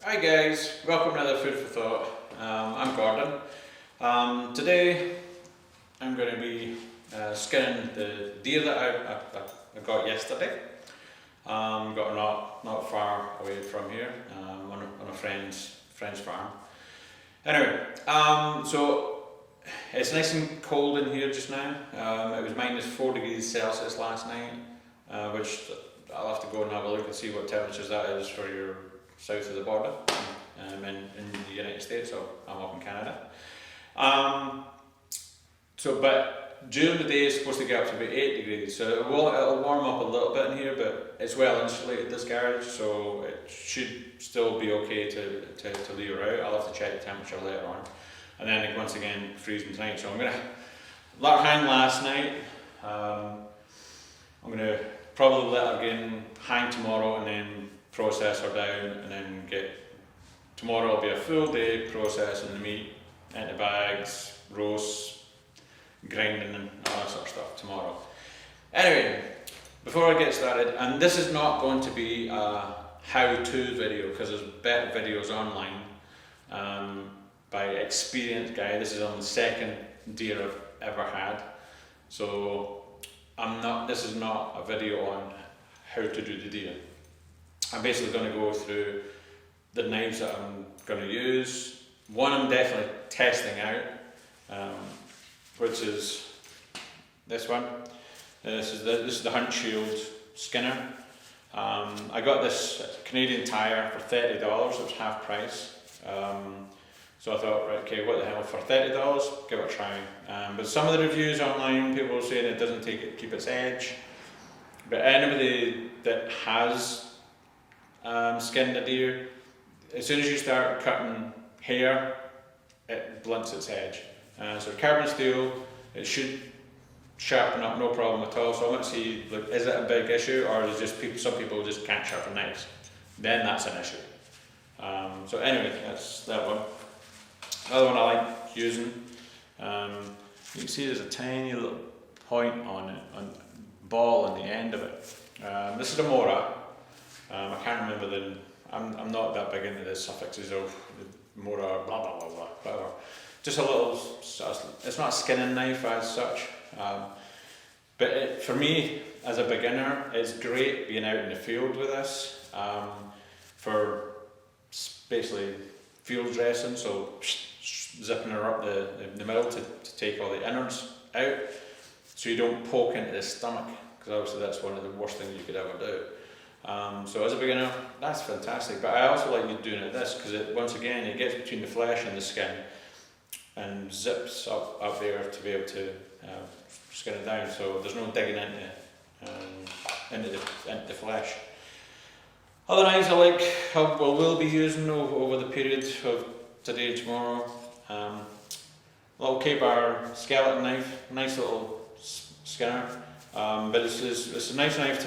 Hi guys, welcome to another Food for Thought. I'm Gordon. Today I'm going to be skinning the deer that I got yesterday. Got not far away from here, on a friend's farm. Anyway, so it's nice and cold in here just now. It was -4 degrees Celsius last night, which I'll have to go and have a look and see what temperatures that is for your south of the border, in the United States. So I'm up in Canada. But during the day it's supposed to get up to about 8 degrees, so it'll warm up a little bit in here, but it's well insulated, this garage, so it should still be okay to leave her out. I'll have to check the temperature later on. And then once again, freezing tonight, so I'm going to let her hang last night. I'm going to probably let her again hang tomorrow and then process her down, and then tomorrow will be a full day processing the meat into bags, roasts, grinding and all that sort of stuff tomorrow. Anyway, before I get started, and this is not going to be a how-to video because there's better videos online by experienced guy. This is on the second deer I've ever had, so this is not a video on how to do the deer. I'm basically going to go through the knives that I'm going to use. One I'm definitely testing out, which is this one. This is the Hunt Shield Skinner. I got this at Canadian Tire for $30. It was half price. So I thought, right, okay, what the hell, for $30, give it a try. But some of the reviews online, people are saying it doesn't keep its edge. But anybody that has skinned a deer, as soon as you start cutting hair, it blunts its edge. So carbon steel, it should sharpen up, no problem at all. So I want to see, like, is it a big issue, or is it just some people just can't sharpen knives? Then that's an issue. So anyway, that's that one. Another one I like using, you can see there's a tiny little point on it, ball on the end of it. This is a Mora. I can't remember I'm not that big into the suffixes of Mora, blah blah blah blah, whatever. Just a little, it's not a skinning knife as such, but for me as a beginner, it's great being out in the field with this, for basically field dressing, so zipping her up the middle to take all the innards out, so you don't poke into the stomach, because obviously that's one of the worst things you could ever do. So as a beginner, that's fantastic, but I also like doing it this, because once again it gets between the flesh and the skin and zips up there to be able to skin it down, so there's no digging into the flesh. Other knives I like, will be using over the period of today and tomorrow. Little Ka-Bar skeleton knife, nice little skinner, but it's a nice knife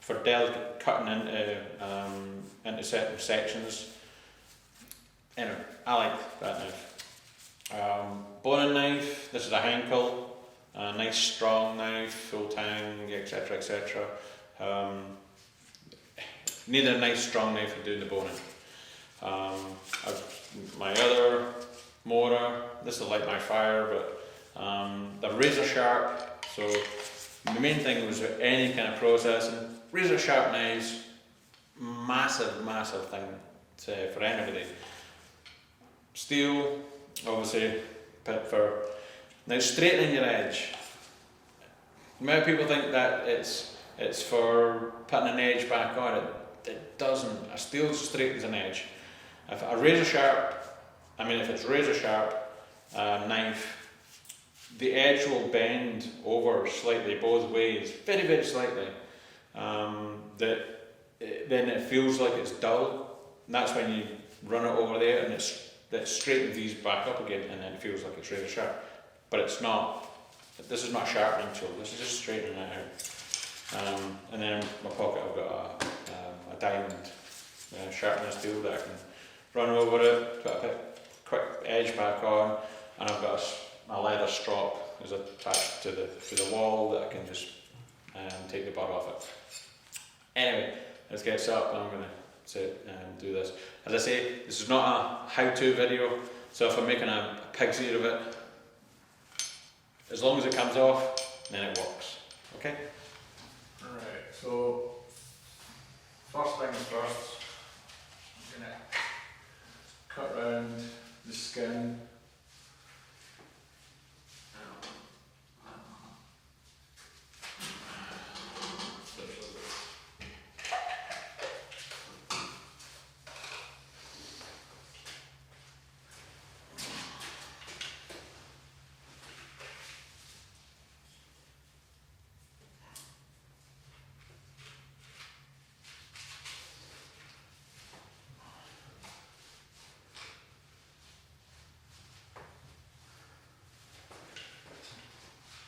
for delicate cutting into certain sections. Anyway, I like that knife. Boning knife, this is a Henkel, a nice strong knife, full tang, etc, etc. Need a nice strong knife for doing the boning. My other Mora, this will light my fire, but they're razor sharp, so the main thing was with any kind of processing, razor sharp knives, massive thing for anybody. Steel, obviously, but for now straightening your edge. Many people think that it's for putting an edge back on it. It doesn't. A steel straightens an edge. If it's razor sharp knife, the edge will bend over slightly both ways, very very slightly. Then it feels like it's dull. And that's when you run it over there, and it straightens these back up again, and then it feels like it's razor sharp. But it's not. This is not a sharpening tool. This is just straightening it out. And then in my pocket I've got a diamond sharpening steel that I can run over it, put a quick edge back on, and I've got a leather strop is attached to the wall that I can just take the butt off it. Anyway, let's get set up, and I'm going to do this. As I say, this is not a how-to video, so if I'm making a pig's ear of it, as long as it comes off, then it works. Okay? Alright, so first things first, I'm going to cut round the skin.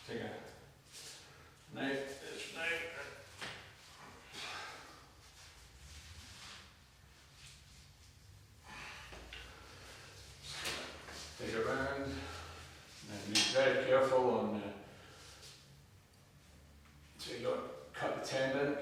Take a knife, this knife. Take it round, and be very careful on so you don't cut the tendon.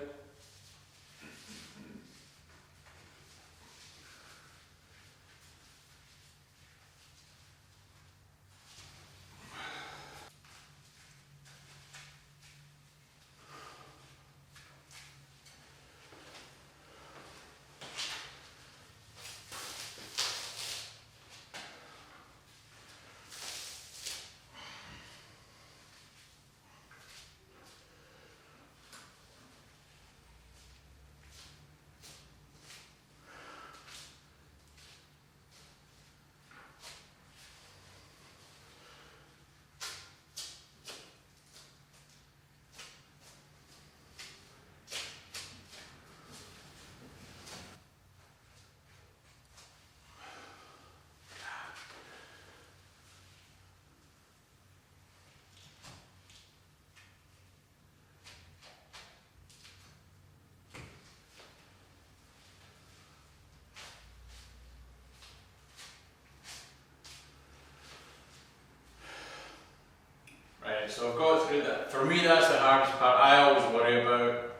Right, so I've got through that. For me, that's the hardest part. I always worry about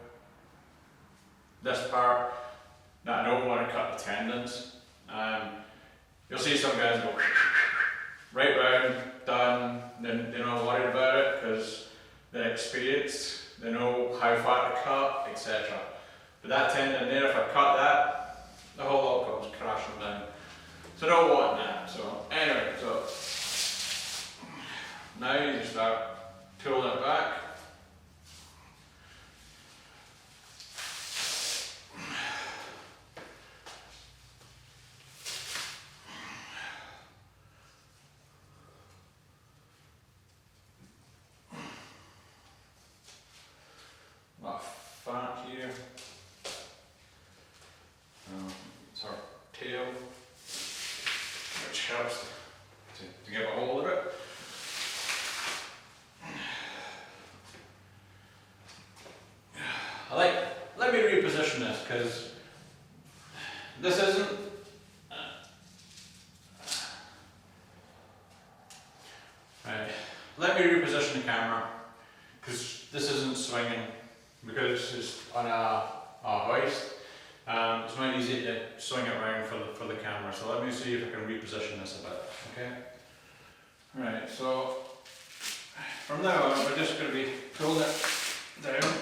this part, that I don't want to cut the tendons. You'll see some guys go right round, done, then they're not worried about it because they're experienced, they know how far to cut, etc. But that tendon there, if I cut that, the whole lot comes crashing down. So I don't want that. So anyway, so now you just start pulling it back. That fat here. It's our tail, which helps to get a hold of it. Let me reposition this because this isn't. Right. Let me reposition the camera because this isn't swinging because it's on a hoist. It's not easy to swing it around for the camera. So let me see if I can reposition this a bit. Okay. Right. So from now on, we're just going to be pulling it down.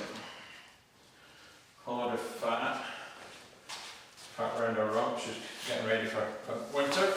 All the fat around our rumps, just getting ready for winter.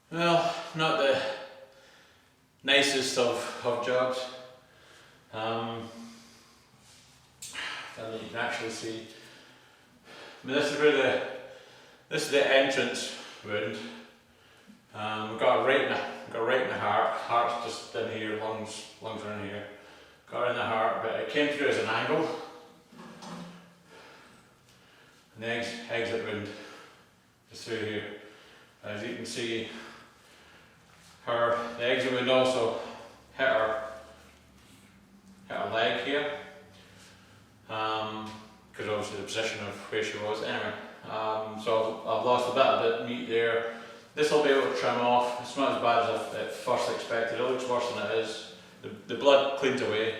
Well, not the nicest of jobs. And you can actually see. I mean, this is where this is the entrance wound. We've got it right in the heart. Heart's just in here, lungs are in here. Got it in the heart, but it came through as an angle. And the exit wound is through here. As you can see, the exit wound also hit her leg here. Because obviously the position of where she was. Anyway, so I've lost a bit of meat there. This will be able to trim off. It's not as bad as I at first expected. It looks worse than it is. The blood cleaned away.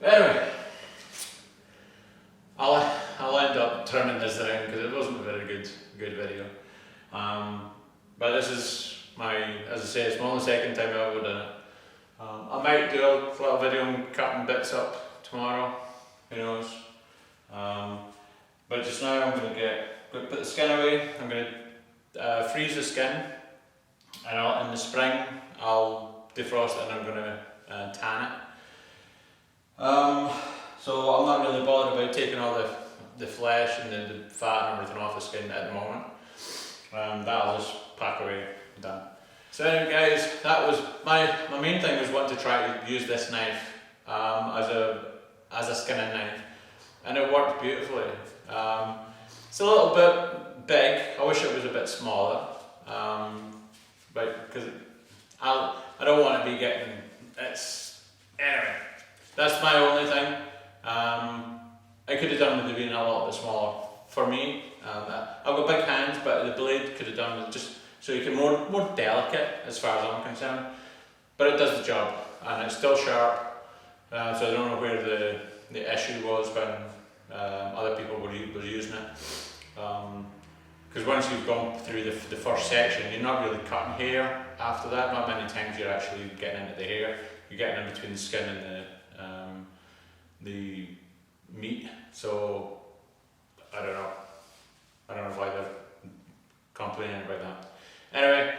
Anyway, I'll end up turning this down because it wasn't a very good video. But this is as I say, it's my only second time I've ever done it. I might do a little video on cutting bits up tomorrow. Who knows? But just now I'm going to put the skin away. I'm going to freeze the skin, and in the spring I'll defrost it and I'm going to tan it. So I'm not really bothered about taking all the flesh and the fat and everything off the skin at the moment. That'll just pack away, done. So anyway guys, that was my main thing was wanting to try to use this knife as a skinning knife, and it worked beautifully. It's a little bit big. I wish it was a bit smaller, but because I don't want to be getting anyway. That's my only thing. I could have done with it being a little bit smaller for me. I've got big hands, but the blade could have done with just so you can more delicate as far as I'm concerned. But it does the job, and it's still sharp. So I don't know where the issue was when other people were using it. Because once you've gone through the first section, you're not really cutting hair after that. Not many times you're actually getting into the hair. You're getting in between the skin and the meat. So I don't know why they're complaining about that. Anyway,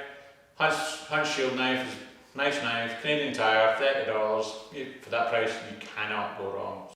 Hunt Shield knife is a nice knife, Canadian Tire, $30. For that price you cannot go wrong.